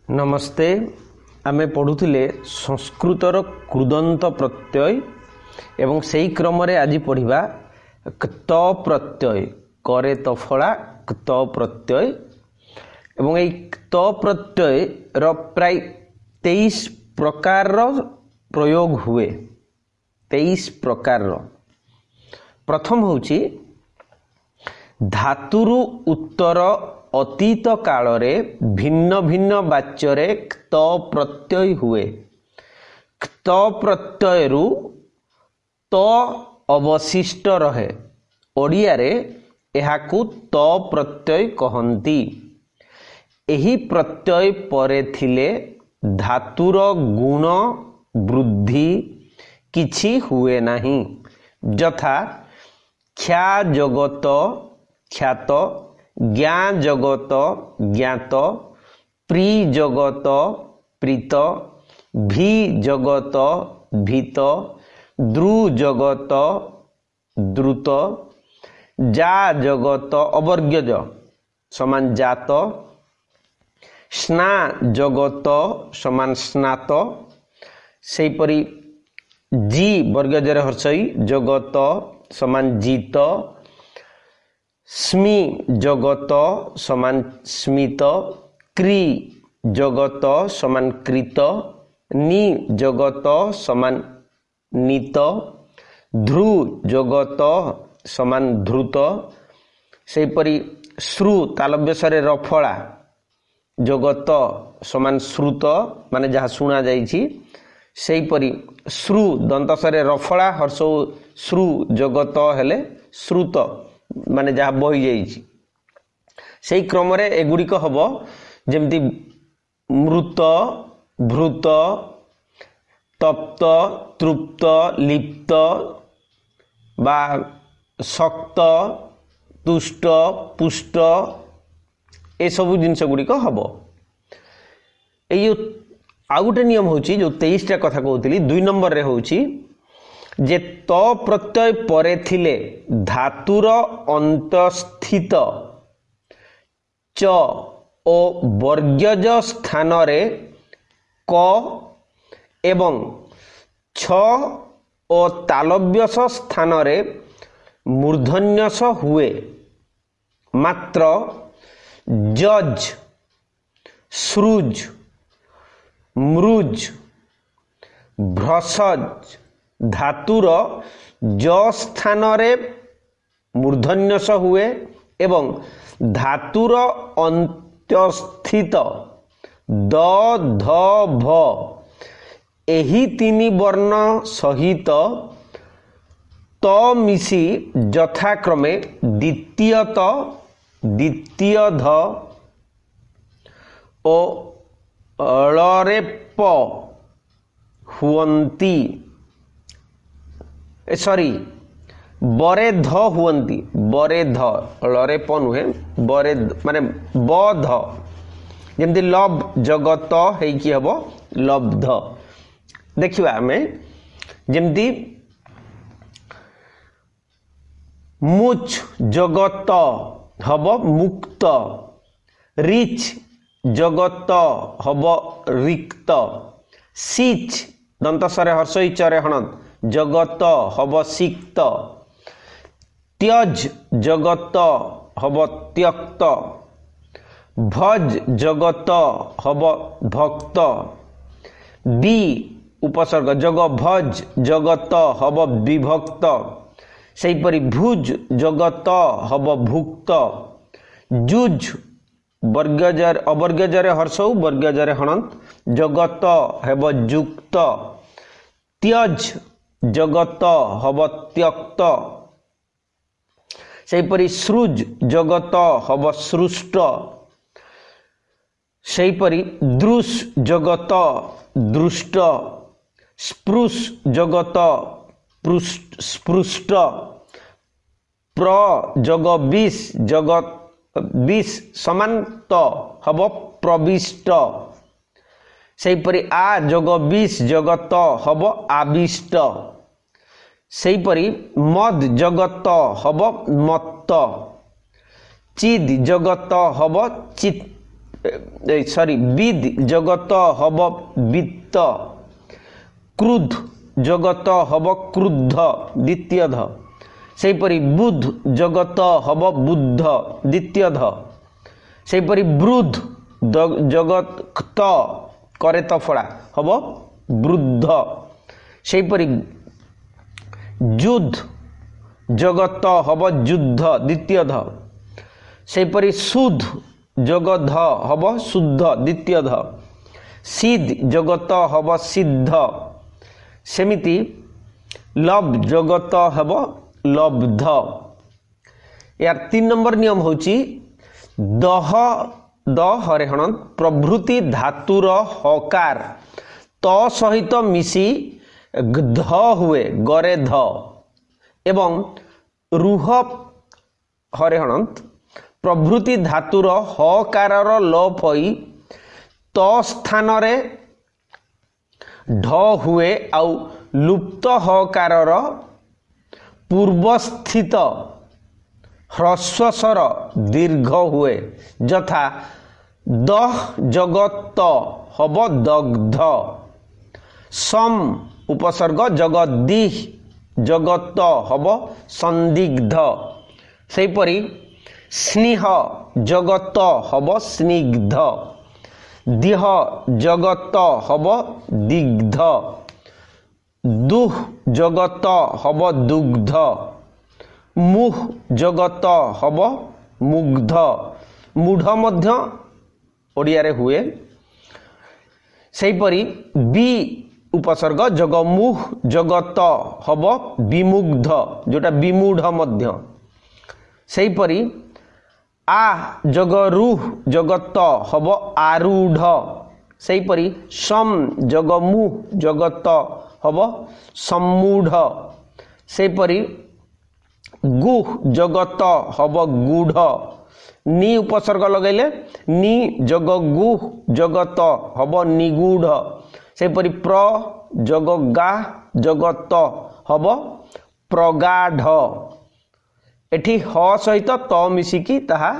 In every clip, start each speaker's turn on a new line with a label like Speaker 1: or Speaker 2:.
Speaker 1: नमस्ते। आमे पढ़ुले संस्कृतर कृदंत प्रत्यय एवं सेई क्रम रे आज पढ़िबा क्त प्रत्यय करे तफला क्त प्रत्यय एवं एई क्त प्रत्यय रो प्राय 23 प्रकार रो प्रयोग हुए। 23 प्रकार रो प्रथम होउची धातुरु उत्तर अतीत काल रे भिन्न भिन्न वाच्य रे क्त प्रत्यय हुए। क्त प्रत्यय रु त अवशिष्ट रहे। ओडिया रे एहाकु त प्रत्यय कहंती। एही प्रत्यय परे थिले धातुर गुण वृद्धि किछि हुए नाही। यथा ख्या जगत ख्यात, ज्ञा जगत ज्ञात, प्री जगत प्रीत, भी जगत भीत, द्रु जगत द्रुत, जा जगत अवर्ग्यज समान जात, स्ना जगत समान स्नात, सेपरी जी वर्गजरे हर्षई जगत समान जीत, स्मी जगत समान स्मित, क्री जगत समान कृत, नी जगत समान नीत, ध्रु जगत समान ध्रुत, सेपरी श्रु तालव्यसरे रफला जगत समान श्रुत माने जहाँ शुणा जाइछि। सेपरी श्रु दंतसरे रफला हर्ष श्रु जगत हेले श्रुत माने जहाँ बही जाइछि। सेई क्रम रे एगुड़िक हबो जेमति मृत, भृत, तप्त, तृप्त, लिप्त बा शक्त, तुष्ट, पुष्ट ए सबु जिनस गुड़िक हबो। एई आउ गोटे नियम होची जो 23 टा कथा कहउतली 2 नंबर रे होची जे त प्रत्यय परे थिले धातुर अंतस्थित च ओ वर्ग्यज स्थान रे क एवं छ ओ तालव्यस स्थान रे मूर्धन्यस हुए। मात्र जज, सृज, मृज, भ्रसज धातुर ज स्थान रे मूर्धन्यस हुए एवं धातुर अंत्यस्थित द ध भ एही तीनी वर्ण सहित त मिसी यथाक्रमे द्वितीय त, द्वितीय ध ओ ଳରେ प हुवंती सॉरी बरे ध हुवंती। बरे ध लरे प नुहे बरे माने ब ध जेमति लव जगत है कि हबो लब्ध। देखिबा हमें जेमति मुच जगत हबो मुक्त, रिच जगत हब रिक्त, सिच दंतसरे हर्षई चरे हणद जगत हब सिक्त, त्यज जगत हब त्यक्त, भज जगत हब भक्त, बी उपसर्ग जग भज जगत हब विभक्त, सेपरी भुज जगत हब भुक्त, जुज वर्गजर अवर्गजरे हर्षौ वर्गजरे हणंत जगत हेब जुक्त, त्यज जगत हब त्यक्त, सेपरी सृज जगत हब सृष्ट, सेपरी दृश जगत दृष्ट, स्पृश जगत स्पृष्ट, प्र जग विष जगत विष समांत हब प्रविष्ट, सेपरी आ जग विष जगत हब आविष्ट, सेपरी मद जगत हब मत्त, चिद जगत हब चित सॉरी विद जगत हब वित्त क्रुद्ध जगत हब क्रुद्ध द्वितीय ध सेपरी बुद्ध जगत हब बुद्ध द्वितीय ध सेपरी वृद्ध जगत त करे तफड़ा हब वृद्ध सेपरी युद्ध जगत हब युद्ध द्वितीय ध सेपरी शुद्ध जगत हब शुद्ध द्वितीय ध सिद्ध जगत हब सिद्ध सेमिति लभ जगत हब लब्ध। यार 3 नंबर नियम होची दह द हरेहण प्रभृति धातुर हकार त सहित मिसी ध हुए गरे ध एवं रुह हरेहण प्रभृति धातुर हकारर लोप होई त स्थान रे ढ हुए आउ लुप्त हकारर पूर्वस्थित ह्रस्वस्वर दीर्घ हुए यथा दह जगत हब दग्ध सम उपसर्ग जगदीह जगत हब संदिग्ध सेपरी स्नेह जगत हब स्निग्ध दिह जगत हब दिग्ध दुह जगत हब दुग्ध मुह जगत हब मुग्ध मूढ़ मध्य ओडिया रे हुए सेपरी बी उपसर्ग जगमुह जगत हब विमुग्ध जोटा विमूढ़ मध्य सेपरी आ जगरुह जगत हब आरूढ़ सेपरी सम जगमुह जगत हब सम्मूढ़ सेपरी गुह जगत हब गूढ़ नि उपसर्ग लगैले नि जगगुह जगत हब निगूढ़ सेपरी प्र जगगा जगत हब प्रगाढ़ एठी ह सहित त मिसिकी ताहा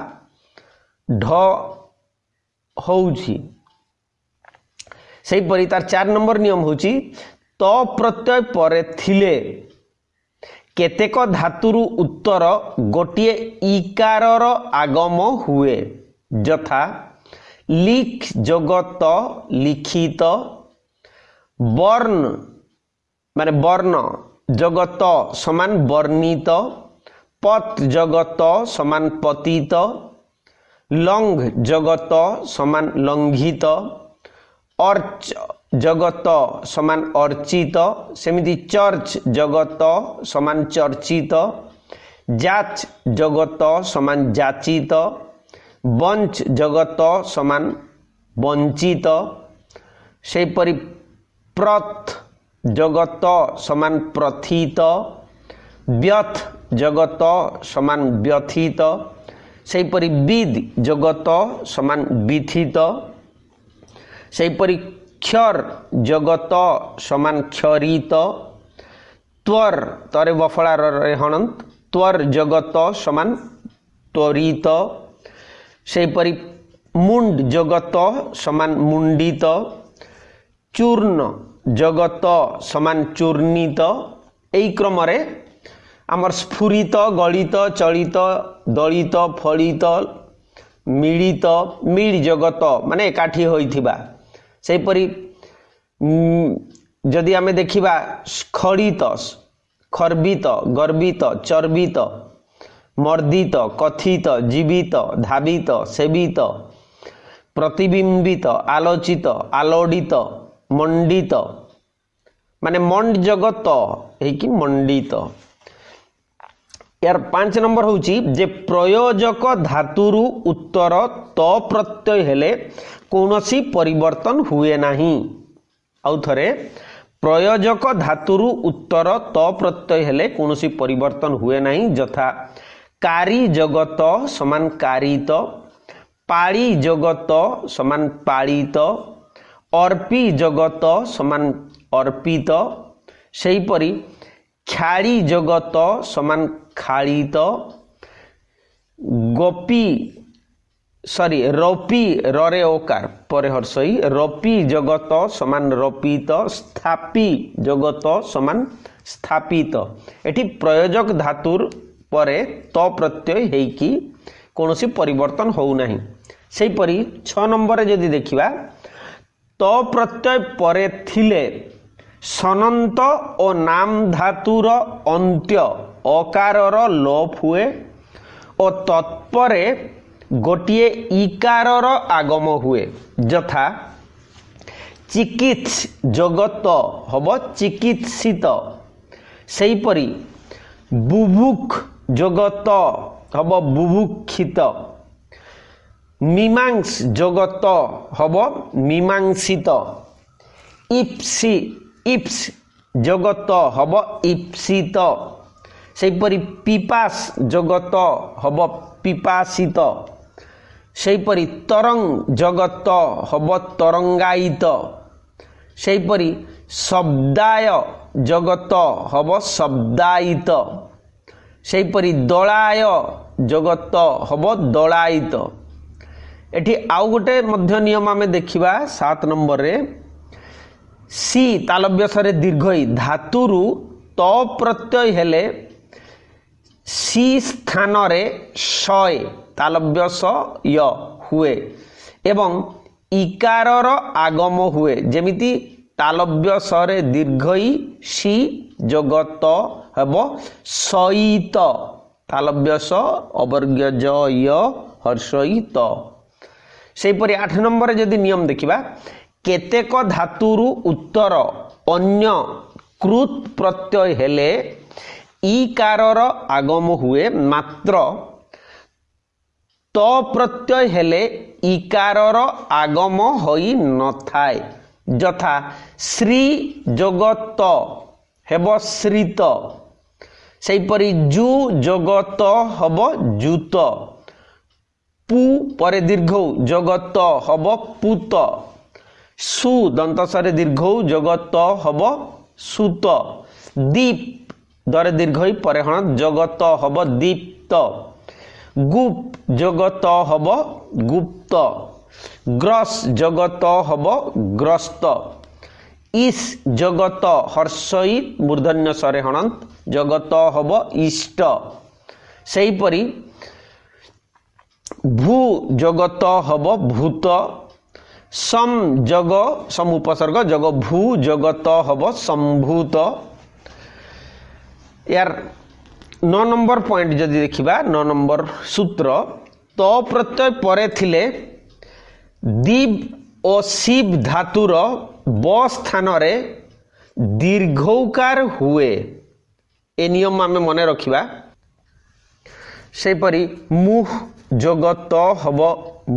Speaker 1: ढ होउछि सेपरी तार 4 नंबर नियम होछि त प्रत्यय परे थिले केतेक धातुरु उत्तर गोटिए इकारर आगम हुए यथा लिख जगत लिखित वर्ण माने वर्ण जगत समान वर्णित पत जगत समान पतित लंघ जगत समान लंघित अर्च जगत समान अर्चित सेमिति चर्च जगत समान चर्चित जाच जगत समान जाचित वंच जगत समान वंचित सेपरि प्रथ जगत समान प्रथित व्यथ जगत समान व्यथित सेपरि विद जगत समान विथित सेपरि क्षर जगत समान क्षरित त्वर तरे बफला हणंत त्वर जगत समान त्वरित सेपरि मुंड जगत समान मुंडित चूर्ण जगत समान चूर्णित एई क्रम रे आमर स्फुरित गलित चलित दलित फलित मिलित मिल जगत माने एकाठी होइथिबा सेपरि जदि आमे देखिबा स्खलित खर्बित गर्वित चर्बित मर्दित कथित जीवित धावित सेवित प्रतिबिंबित आलोचित आलोडित मंडित माने मंड जगत हेकि मंडित। यार 5 नंबर होची जे प्रयोजक धातुरु उत्तर त प्रत्यय हेले कोनोसी परिवर्तन हुए नाही। आउ थरे प्रयोजक धातुरु उत्तर त प्रत्यय हेले कोनोसी परिवर्तन हुए नाही यथा कारी जगत समान कारित पाळी जगत समान पाळित अर्पी जगत समान अर्पित सेहीपरि ख्याली जगत समान खालित गोपी सॉरी रपी रे ओकार परे हर्षई रपी जगत समान रपित स्थापी जगत समान स्थापित एठी प्रयोजक धातुर परे त प्रत्यय हेकी कोनोसी परिवर्तन होउ नाही सेही परी 6 नंबर रे जदि देखिबा त प्रत्यय परे थिले सनंत और नाम धातुर अंत्य अकारर लोप हुए और तत्परे गोटिए इकारर आगम हुए यथा चिकित्स जगत हब चिकित्सित सेही परी बुभुक जगत हब बुभुक्षित मीमांस जगत हब मीमांसित इप्सी इप्स जगत हब इप्सित सेही परी पिपास जगत हब पिपासित सेही परी तरंग जगत हब तरंगायित सेही परी शब्दाय जगत हब शब्दायित सेही परी दलाय जगत हब दलायित एठी आउ गोटे मध्य नियम आमे देखिबा 7 नंबर रे सी तालव्यसरे दीर्घई धातुरु त प्रत्यय हेले सी स्थान रे शय तालव्यस य हुए एवं इकारर आगम हुए जेमिति तालव्यसरे दीर्घई सी जगत हेब सईत तालव्यस अवर्ग्य ज य हर्षईत सेही परी 8 नंबर रे जदि नियम देखिबा केतेक धातुरु उत्तर अन्य कृत प्रत्यय हेले इकारर आगम हुए मात्र त प्रत्यय हेले इकारर आगम होई न थाए यथा श्री जगत हेब श्रित सेही परी जु जगत हब जुत पु परे दीर्घ जगत हब पुत सु दंतसरे दीर्घ जगत हब सुत दीप दरे दीर्घई परे हण जगत हब दीप्त गुप जगत हब गुप्त ग्रस जगत हब ग्रस्त इस जगत हर्षई मूर्धन्य सरे हणंत जगत हब इष्ट सेही परी भू जगत हब भूत सम जग सम उपसर्ग जग भू जगत हब संभूत यार 9 नंबर पॉइंट जदि देखिबा 9 नंबर सूत्र त प्रत्यय परे थिले दीप और शिव धातुर ब स्थान रे दीर्घौकार हुए ए नियम आमे मने रखिबा सेही परी मुह जगत हब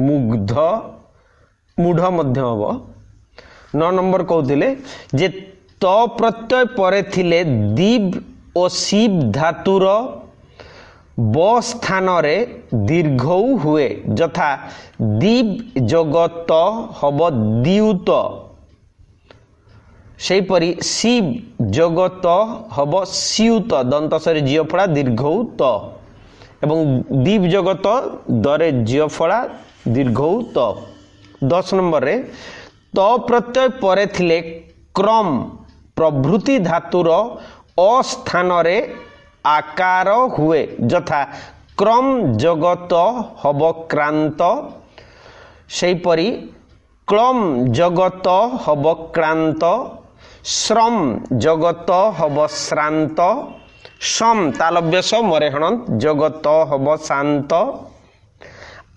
Speaker 1: मुग्ध मूढ़ मध्य हब 9 नंबर कहते जे त प्रत्यय परे थिले दीप और शिव धातुर ब स्थान रे दीर्घौ हुए यथा दीप जगत हब द्यूत सेही परी शिव जगत हब स्यूत दंतसरे जियफड़ा दीर्घौ त एवं दीप जगत दरे जियफड़ा दीर्घौ त 10 नंबर रे त प्रत्यय परे थिले क्रम प्रभृति धातुर अस्थान रे आकार हुए यथा क्रम जगत हब क्रांत सेही परी क्लम जगत हब क्रांत श्रम जगत हब श्रांत सम तालव्यस मरेहण जगत हब शांत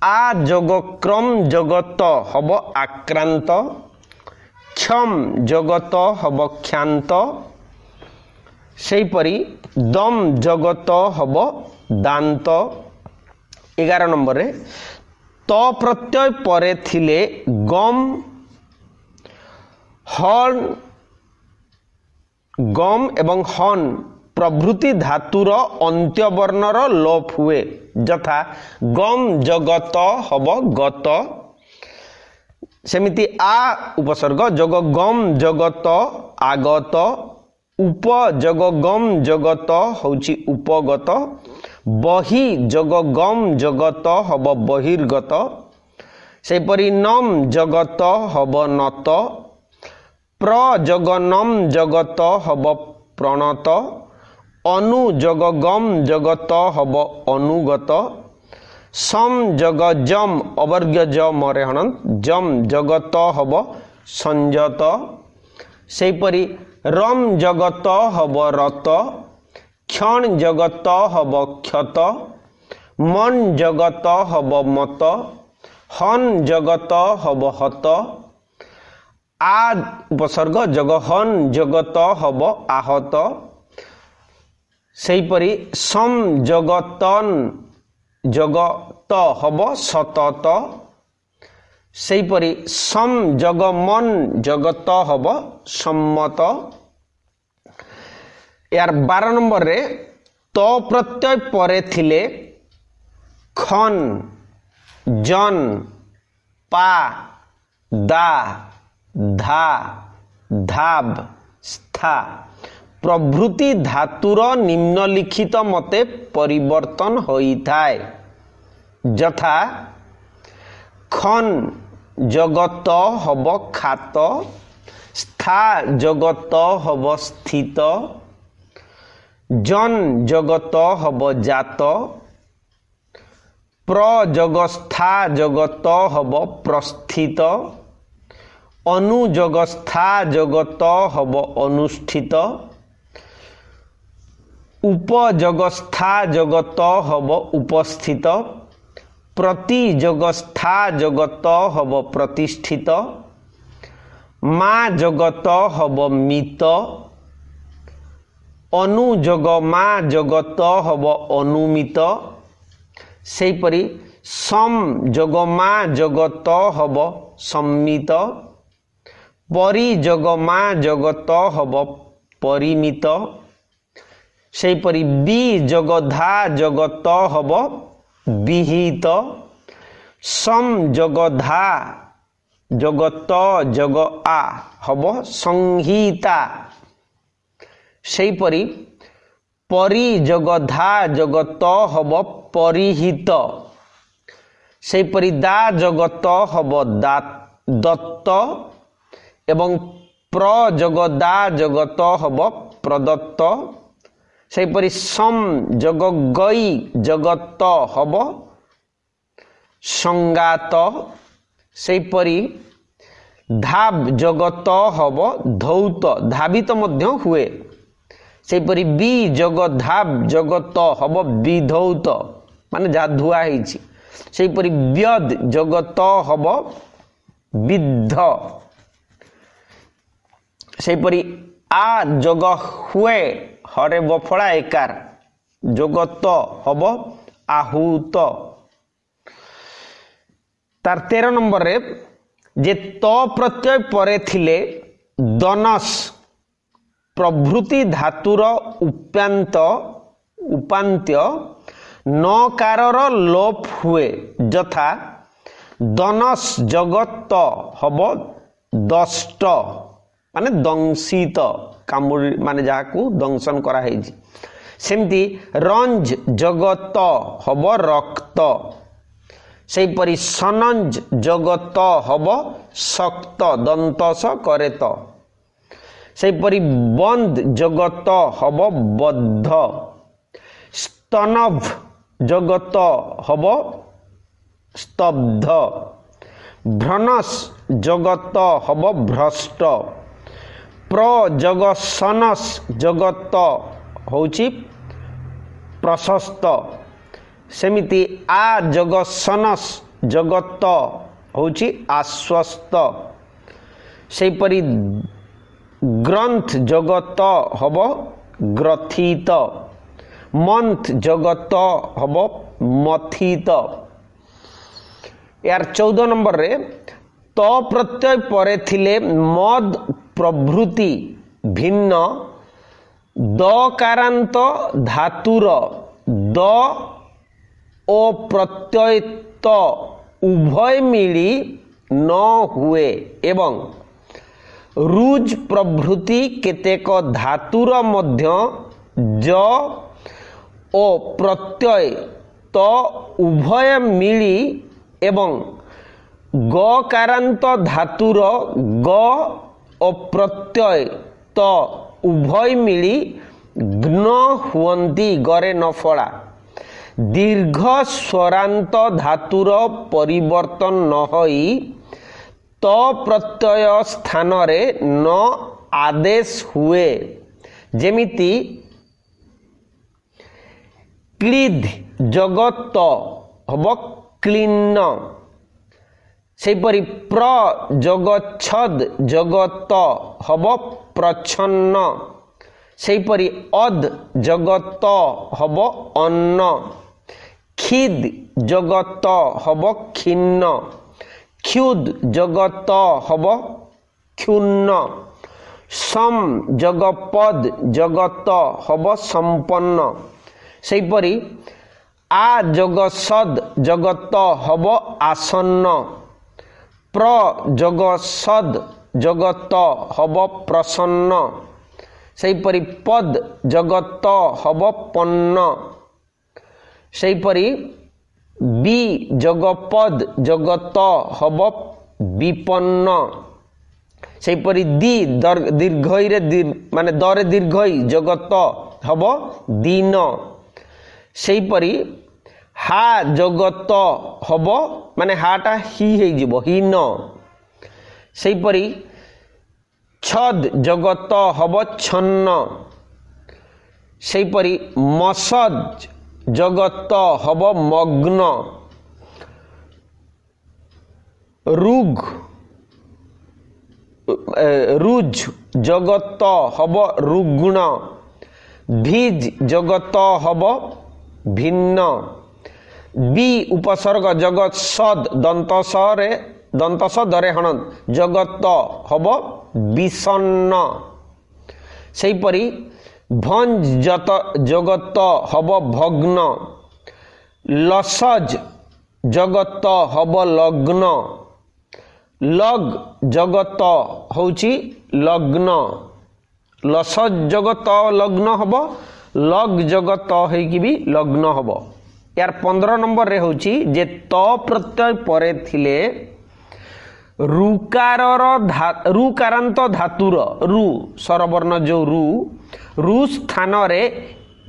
Speaker 1: आ जग क्रम जगत हब आक्रांत क्षम जगत हब क्षांत सेही परी दम जगत हब दांत 11 नंबर रे त प्रत्यय परे थिले गम हन गम एवं हन प्रभृति धातुर अंत्यवर्णर लोप हुए यथा गम जगत हब गत सेमिति आ उपसर्ग जग गम जगत आगत उप जग गम जगत होची उपगत बहि जग गम जगत हब बहिर्गत ସେହିପରି ନମ୍ ଜଗତ ହବ নত, ପ୍ର ଯୋଗ ନମ୍ ଜଗତ ହବ ପ୍ରଣତ, ଅନୁ ଯୋଗ ଗମ୍ ଜଗତ ହବ ଅନୁଗତ, ସମ୍ ଯୋଗ ଜମ୍ ଅବର୍ଗ୍ୟ ଜ ମରେ ହଣନ୍ତ ଜମ୍ ଜଗତ ହବ ସଂଯତ। ସେହିପରି ରମ୍ ଜଗତ ହବ ରତ, କ୍ଷଣ ଜଗତ ହବ କ୍ଷତ, ମନ୍ ଜଗତ ହବ ମତ, ହନ୍ ଜଗତ ହବ ହତ, ଆ ଉପସର୍ଗ ଯୋଗ ହନ୍ ଜଗତ ହବ ଆହତ। ସେହିପରି ସମ୍ ଜଗତନ୍ ଜଗତ ହବ ସତତ। ସେହିପରି ସମ୍ ଯୋଗ ମନ୍ ଜଗତ ହବ ସମ୍ମତ। यार 12 नंबर रे तो प्रत्यय परे थिले खन, जन, पा, दा, धा, धाब, स्था प्रभृति धातुर निम्नलिखित मते परिवर्तन होई थाए। यथा खन जगत हब खात, स्था जगत हब स्थित, जन जगत हब जात, प्र जगस्था जगत हब प्रस्थित, अनु जगस्था जगत हब अनुष्ठित, उप जगस्था जगत हब उपस्थित, प्रति जगस्था जगत हब प्रतिष्ठित, मा जगत हब मित, अनु जग मा जगत हब अनुमित। सेहीपरि सम जग मा जगत हब सम्मित, परि जग मा जगत हब परिमित। सेहीपरि बि जग धा जगत हब विहित, सम जग धा जगत जग आ हब संहिता। सेहीपरि परि जग धा जगत हब परिहित, सेहीपरि दा जगत हब दत्त एवं प्र जग दा जगत हब प्रदत्त। सेहीपरि सम जग गई जगत हब संगात। सेहीपरि धाब जगत हब धौत, धावित मध्य हुए। सेहीपरि बि जग धाब जगत हब विधौत माने जा धुआ ହେଇଛି। सेहीपरि व्यद जगत हब विद्ध। सेहीपरि आ जग हुए हरे बफड़ा एकार जगत हब आहूत। तार 13 नंबर रे जे तो प्रत्यय परे थिले दनस प्रभृति धातुर उपान्त्य नकारर लोप हुए। यथा दनस जगत हब दष्ट माने दंशित, कामुड़ी माने जाकू दंशन करा हेछि। सेमती रंज जगत हब रक्त, सेहीपरि सनंज जगत हब शक्त दंतस करेत। सेहीपरि बंद जगत हब बद्ध, स्तनभ जगत हब स्तब्ध, भ्रनस जगत हब भ्रष्ट, प्रजगसनस जगत होछि प्रशस्त। सेमिति आ जगसनस जगत होछि आश्वस्त। सेहीपरि ग्रंथ जगत हब ग्रथित, मंथ जगत हब मथित। यार 14 नंबर रे तो प्रत्यय परे थिले मद प्रभृति भिन्न दकारांत धातुर द ओ प्रत्यय त उभय मिली न हुए एवं रुज प्रभृति केतेक धातुर मध्य ज ओ प्रत्यय त उभय मिली एवं गकारांत धातुर ग और प्रत्यय त उभय मिली ग्न हुअन्ति गरे न फला। दीर्घ स्वरांत धातुर परिवर्तन न होई त प्रत्यय स्थान रे न आदेश हुए। जेमिति क्लिद जगत हब क्लीन्न, सेपरी प्र जगच्छद जगत हब प्रच्छन्न, सेपरी अद जगत हब अन्न, खिद जगत हब खिन्न, क्षुद जगत हब क्षुन्न, सम जगपद जगत हब संपन्न, सेपरी आ जगसद जगत हब आसन्न, प्र जगसद जगत हब प्रसन्न, सेपरी पद जगत हब पन्न, सेपरी बी जगपद जगत हब विपन्न, सेपरी दी दीर्घई रे माने दरे दीर्घई जगत हब दीन, सेपरी हा जगत हब माने हाटा ही हे जीवो हीन, सेपरी छद जगत हब छन्न, सेपरी मसद जगत हब मग्न, रुग रुज जगत हब रुग्ण, भिज जगत हब भिन्न, बी उपसर्ग जगत सद दंतस दरे हण जगत हब विषन्न, सेपरी भंज जगत हब भग्न, लसज जगत हब लग्न, लग जगत होची लग्न, लसज जगत लग्न हब, लग जगत होइकी भी लग्न हब। यार 15 नंबर रे होची जे त प्रत्यय परे थिले रुकारांत धातुर रु स्वरवर्ण जो रु स्थान रे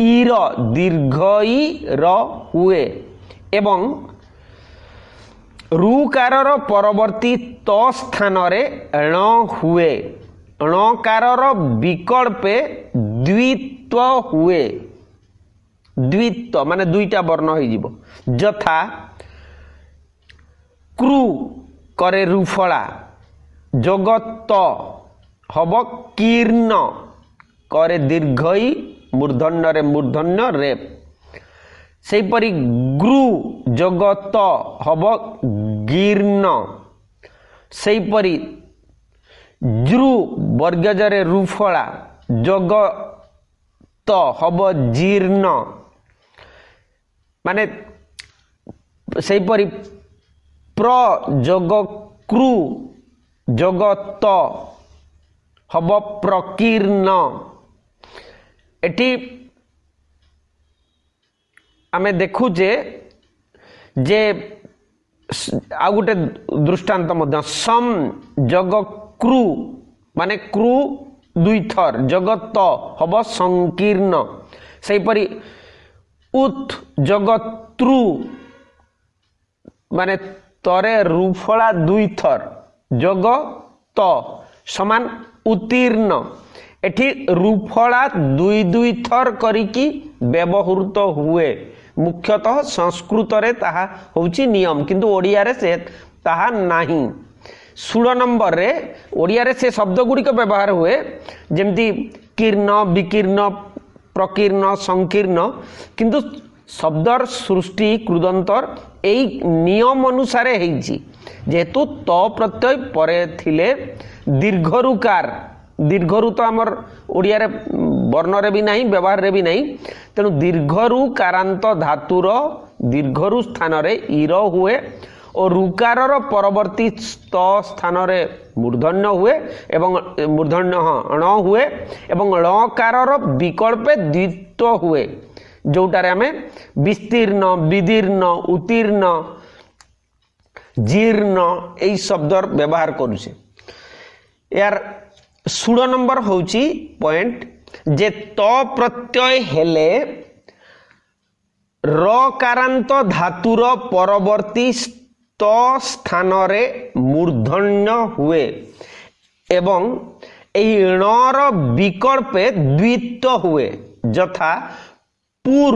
Speaker 1: ईर दीर्घई र हुए एवं रुकारर परवर्ती त स्थान रे ण हुए, णकारर विकल्पे द्वित्व हुए। द्वित्व माने दुईटा वर्ण हो जीवो, यथा क्रू करे रुफला, जगत हब कीर्ण करे दीर्घई मूर्धन्य रे मूर्धन्य रेप, सेपरी ग्रु जगत हब गीर्ण, सेपरी ज्रु वर्गजरे रुफला जगत हब जीर्ण, माने सेपरी प्र जग क्रू जगत हब प्रकीर्ण। एटी आमे देखुचे जे आ गोटे दृष्टांत मध्य सम जग क्रू माने क्रू दुई थर जगत हब संकीर्ण, सेपरी उत जगत्रु माने तरे रुफला दुई थर जगत समान उत्तीर्ण। एठी रुफला दुई दुई थर करिकी व्यवहृत हुए, मुख्यतः संस्कृत रे ताहा होची नियम, किंतु ओडिया रे से ताहा नाही। 16 नंबर रे ओडिया रे से शब्द गुड़िक व्यवहार हुए जेमती कीर्ण विकीर्ण प्रकीर्ण संकीर्ण, किंतु शब्दर सृष्टि कृदंतर एई नियम अनुसार हेछि। जेहेतु त प्रत्यय परे थिले दीर्घरुकार, दीर्घरु तो आमर ओडिया रे वर्ण रे भी नहीं व्यवहार रे भी नहीं, तेणु दीर्घरु कारांत धातुर दीर्घरु स्थान रे ईर हुए और रुकारर परवर्ती त स्थान रे मूर्धन्य हुए एवं मूर्धन्य ण हुए एवं ळकारर विकल्पे द्वित्व हुए, जोटारे आमे विस्तीर्ण विदीर्ण उत्तीर्ण जीर्ण এই শব্দর ব্যবহার করছে। यार 16 नंबर होची पॉइंट जे त प्रत्यय हेले रकारांत धातुर परवर्ती त स्थान रे मूर्धन्य हुए एवं एही णर विकल्पे द्वित्व हुए यथा पूर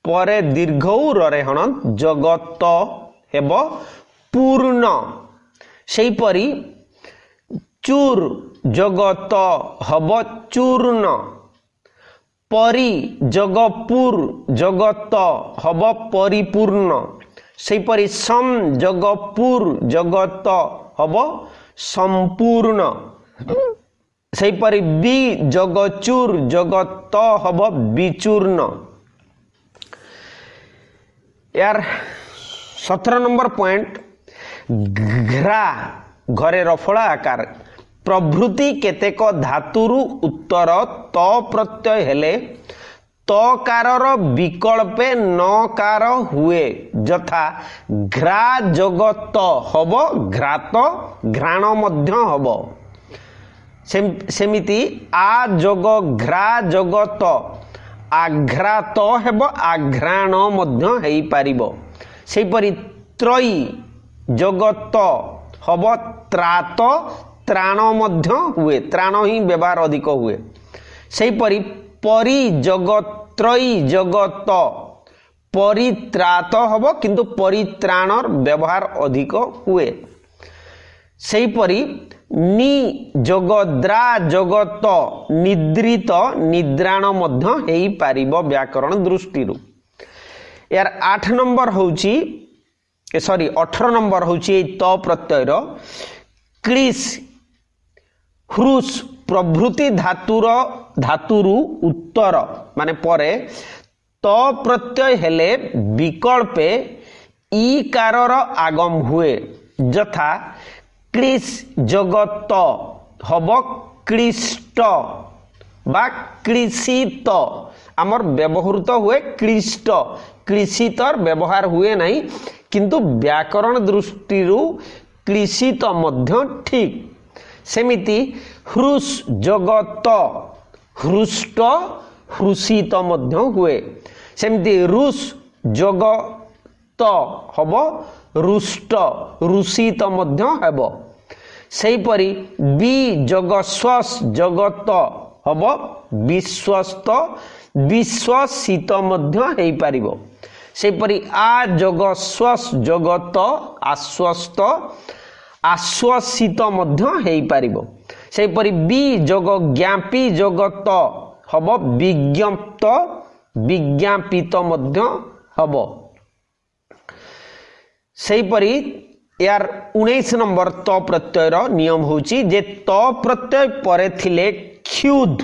Speaker 1: परे दीर्घ रे हण जगत हेब पूर्ण सेहीपरि चूर जगत हब चूर्ण परि जगपुर जगत हब परिपूर्ण सेहीपरि सम जगपुर जगत हब संपूर्ण सेहीपरि बी जगचूर जगत हब विचूर्ण। यार 17 नंबर पॉइंट घ्रा घरे रफड़ा आकार प्रभृति केतेक धातुरु उत्तर त प्रत्यय हेले तकारर विकल्पे नकार हुए यथा घ्रा जगत हब घ्रात घ्राण मध्य हब सेमिति आ जग घ्रा जगत आघ्रात हेब आघ्राण मध्य हेई पारिबो सेहीपरि त्रयी जगत हब त्रात त्राण मध्य हुए त्राण ही व्यवहार अधिक हुए सेहीपरि परि जगत्रयी जगत परित्रात हब किंतु परित्राणर व्यवहार अधिक हुए सेहीपरि नि जगद्रा जगत निद्रित निद्राण मध्य हेई पारिबो व्याकरण दृष्टि। यार 8 नंबर होची सॉरी 18 नंबर होची त प्रत्ययर क्लिस ह्रुस प्रभृति धातुरु उत्तर माने परे त प्रत्यय हेले विकल्पे ईकारर आगम हुए यथा क्लिस जगत हब क्लिष्ट बा क्लिशित आमर व्यवहृत हुए क्लिष्ट क्लिशितर व्यवहार हुए नहीं किंतु व्याकरण दृष्टि क्लिशित मध्य ठीक सेमिति ह्रुस जगत हृष्ट हृषित मध्य हुए सेमिति रुष जगत हब रुष्ट रुषित मध्य हेब सेहीपरि बी जगस्वस जगत हब विश्वस्त विश्वसित मध्य हेई पारिबो सेहीपरि आ जगस्वस जगत आश्वस्त आश्वसित मध्य हेई पारिबो सेहीपरि बी जग ज्ञापी जगत हब विज्ञप्त विज्ञापित मध्य हब सेहीपरि यार 19 नंबर त प्रत्ययर नियम होची जे त प्रत्यय परे थिले क्षुध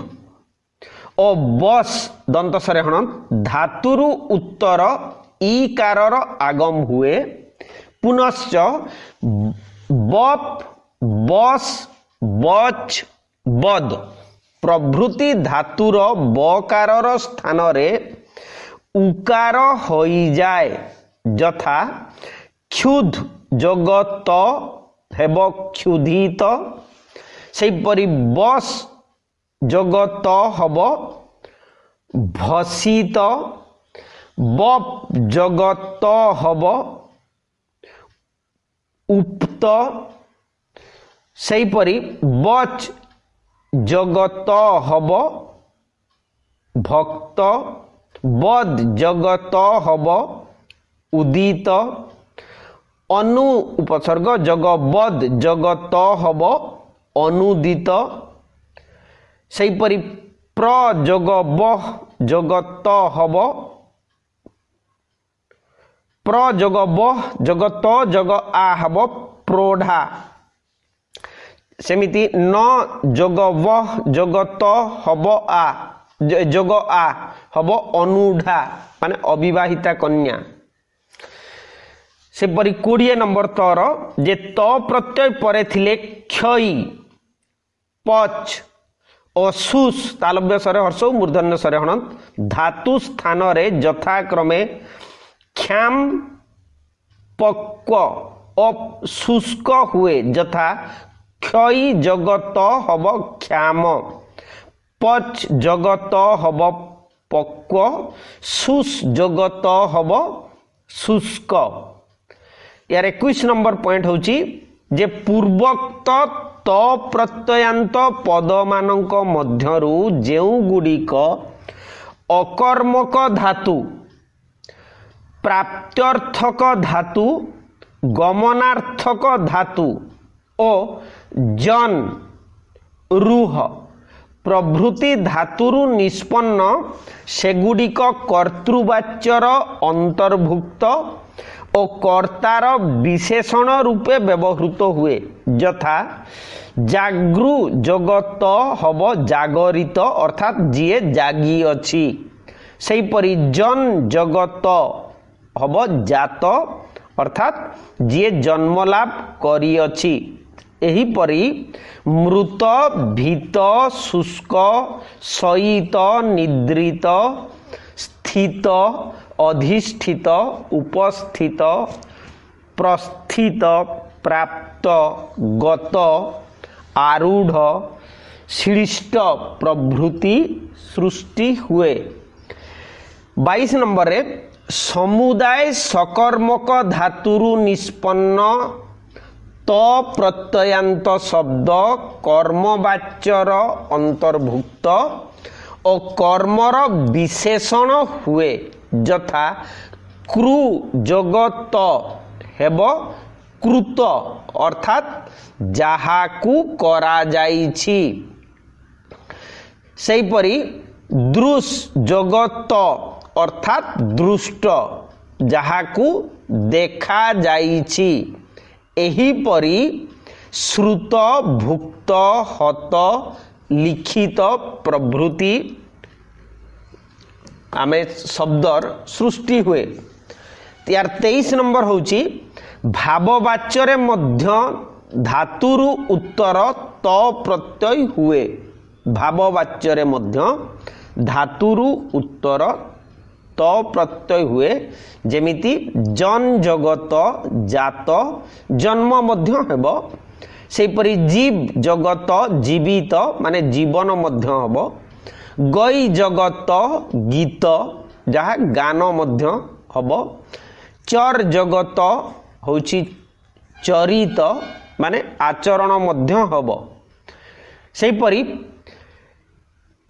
Speaker 1: ओ बस दंत सरे हण धातुरु उत्तर ईकारर आगम हुए पुनश्च बप बस बच बद प्रभृति धातुर बकारर स्थान रे उकार होई जाए यथा क्षुध जगत हेब क्षुधित सेहीपरि बस जगत हब भसित बप जगत हब उक्त सेहीपरि बच जगत हब भक्त बद जगत हब उदित अनु उपसर्ग जगबद जगत हब अनुदित सेहीपरि प्र जगबह जगत हब प्र जगबह जगत जग आ हब प्रोढ़ा सेमिति न जगवह जगत हब आ जग आ हब अनुढ़ा माने अविवाहिता कन्या सेपरि 20 नंबर तर जे त प्रत्यय परे थिले क्षयी पच असुस तालव्य सरे हर्ष मूर्धन्य सरे हणंत धातु स्थान रे यथाक्रमे ख्याम पक्व शुष्क हुए यथा क्षयी जगत हब क्षाम पच जगत हब पक्व शुष जगत हब शुष्क। यार 21 नंबर पॉइंट होची जे पूर्वोक्त त प्रत्ययांत पद मानक मध्यरु जेउ गुडिक अकर्मक धातु प्राप्त्यर्थक धातु गमनार्थक धातु ओ जन रुह प्रभृति धातुरु निष्पन्न सेगुडिक कर्तृवाच्यर अंतर्भुक्त और कर्तार विशेषण रूपे व्यवहृत हुए यथा जागृ जगत हब जागरित अर्थात जीए जागी अछि सेहीपरि जन जगत हब जात अर्थात जीए जन्मलाभ करी अछि। एहीपरि मृत भीत शुष्क शयित निद्रित स्थित अधिष्ठित उपस्थित प्रस्थित प्राप्त गत आरूढ़ शीलिष्ट प्रभृति सृष्टि हुए। 22 नंबर रे समुदाय सकर्मक धातुरु निष्पन्न त प्रत्ययांत शब्द कर्मवाच्यर अंतर्भुक्त और कर्मर विशेषण हुए यथा कृ जगत हेब कृत अर्थात जाहाकु करा जाइछि सेहीपरि दृश जगत अर्थात दृष्ट जाहाकु देखा जाइछि। एहीपरि श्रुत भुक्त हत लिखित प्रभृति आमे शब्दर सृष्टि हुए। यार 23 नंबर होची भाववाच्य मध्य धातुरु उत्तर त प्रत्यय हुए भाववाच्य मध्य धातुरु उत्तर त प्रत्यय हुए जेमिति जन जगत जात जन्म मध्य हेबो सेहीपरि जीव जगत जीवित माने जीवन मध्य हेबो गई जगत गीत जहा गान मध्य हेबो चर जगत होची चरित माने आचरण मध्य हेबो सेहीपरि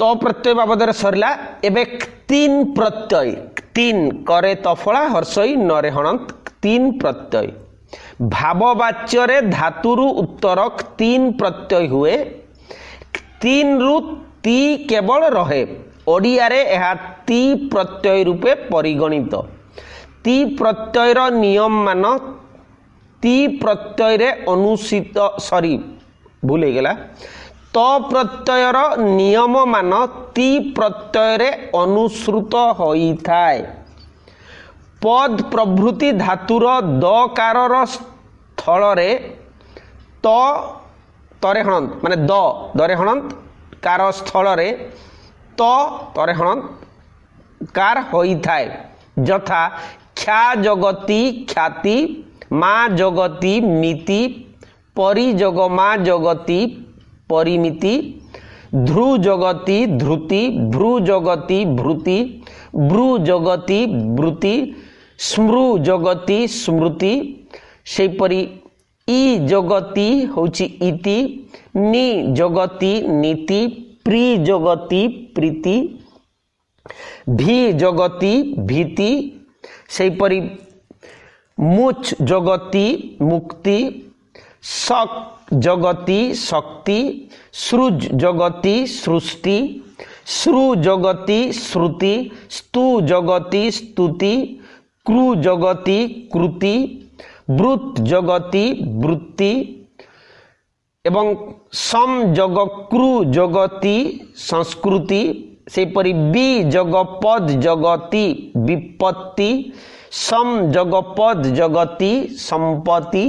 Speaker 1: तो प्रत्यय बाबदरे सरला एबे तीन प्रत्यय तीन करे तफला हर्षई नरे हणंत तीन प्रत्यय भाववाच्य रे धातुरु उत्तरक तीन प्रत्यय हुए तीन रु ती केवल रहे ओडिया रे एहा ती प्रत्यय रूपे परिगणित ती प्रत्ययर नियम मान ती प्रत्यय रे अनुसित सॉरी भूल हो गला त प्रत्ययर नियम मान ती प्रत्यय रे अनुसृत होई थाए पद प्रभृति धातुर दकारर स्थल रे त तरे हणंत माने द दरे हणंत कार स्थल रे त तरे हणंत कार होई थाए यथा ख्या जगति ख्याति मा जगति मिति परि जगमा जगति परिमिति ध्रु जगति ध्रुति भ्रु जगति भृति भ्रु जगति ब्रुति स्मृ जगति स्मृति सेहीपरि ई जगति होची इति नि जगति नीति प्रि जगति प्रीति भी जगति भीति सेहीपरि मुच जगति मुक्ति सक जगति शक्ति सृज जगति सृष्टि श्रु जगति श्रुति स्तु जगति स्तुति कृ जगति कृति वृत जगति वृत्ति एवं सम जगक्रु जगति संस्कृति सेहीपरि बी जगपद जगति विपत्ति सम जगपद जगति संपत्ति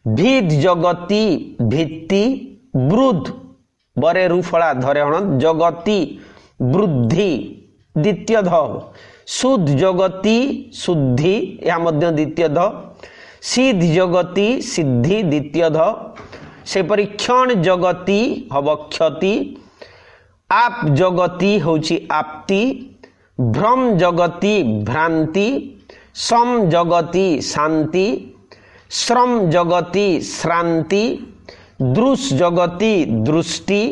Speaker 1: भीद जगति भित्ति वृद्ध बरे रुफला धरे हण जगति वृद्धि द्वितीय ध शुद्ध जगति शुद्धि या मध्य द्वितीय ध सिद्ध जगति सिद्धि द्वितीय ध सेपरि क्षण जगति हब क्षति आप जगति होची आपति भ्रम जगति भ्रांति सम जगति शांति श्रम जगति श्रांति दृश जगति दृष्टि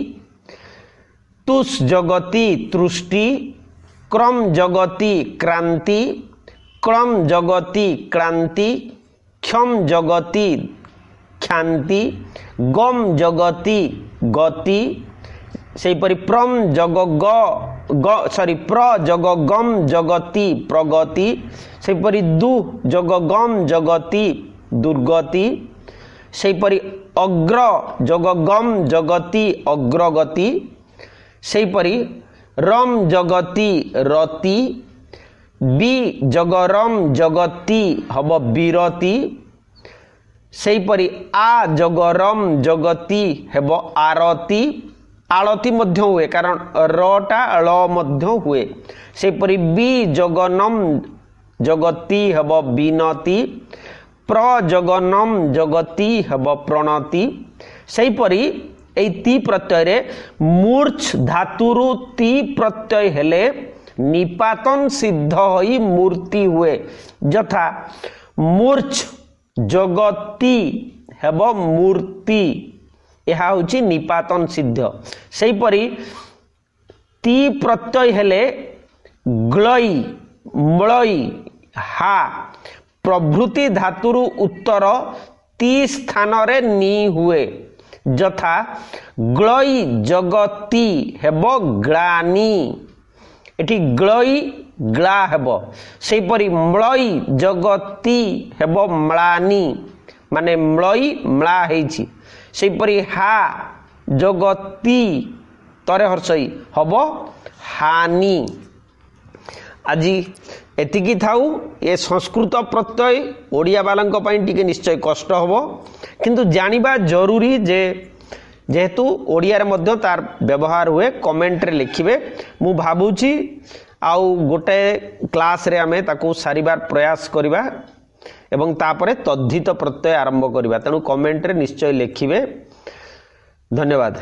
Speaker 1: तुष जगति तुष्टि क्रम जगति क्रांति क्रम जगति क्रांति क्षम जगति ख्याति गम जगति गति सेपरि प्रम जग प्र जग गम जगति प्रगति सेपरि दु जग गम जगति दुर्गति सेपरि अग्र जग गम जगति अग्रगति सेपरि रम जगति रति बी जगरम जगति हब विरति सेपरि आ जगरम जगति हेब आरती आलती मध्य हुए कारण रटा ळ मध्य हुए सेपरि बी जगनम जगति हेब विनति प्र जगनम जगति हेब प्रणति सेपरि ए ती प्रत्यय रे मूर्छ धातुरु ती प्रत्यय हेले निपातन सिद्ध होई मूर्ति हुए यथा मूर्छ जगति हेब मूर्ति यह होची निपातन सिद्ध सेपरि ती प्रत्यय हेले ग्लई मलई हा प्रभृति धातुरु उत्तर ती स्थान रे नी हुए यथा ग्लई जगति हेब ग्लानी एठी ग्लई ग्ला हेब सेपरि मलई जगति हेब म्लानी माने मलई म्ला हेछि सेपरि हा जगति तरे हर्षई हब हानि आज एतिकी थाउ ये संस्कृत प्रत्यय ओडिया बालांको पई टिके निश्चय कष्ट हबो किंतु जानिबा जरूरी जे जेहेतु ओडिया रे मध्य तार व्यवहार हुए कमेंट रे लिखिबे मु भाबुची आउ गोटे क्लास रे आमे ताकू सारिबार प्रयास करिबा एवं तापरे तद्धित प्रत्यय आरंभ करिबा तेणु कमेंट रे निश्चय लिखिबे। धन्यवाद।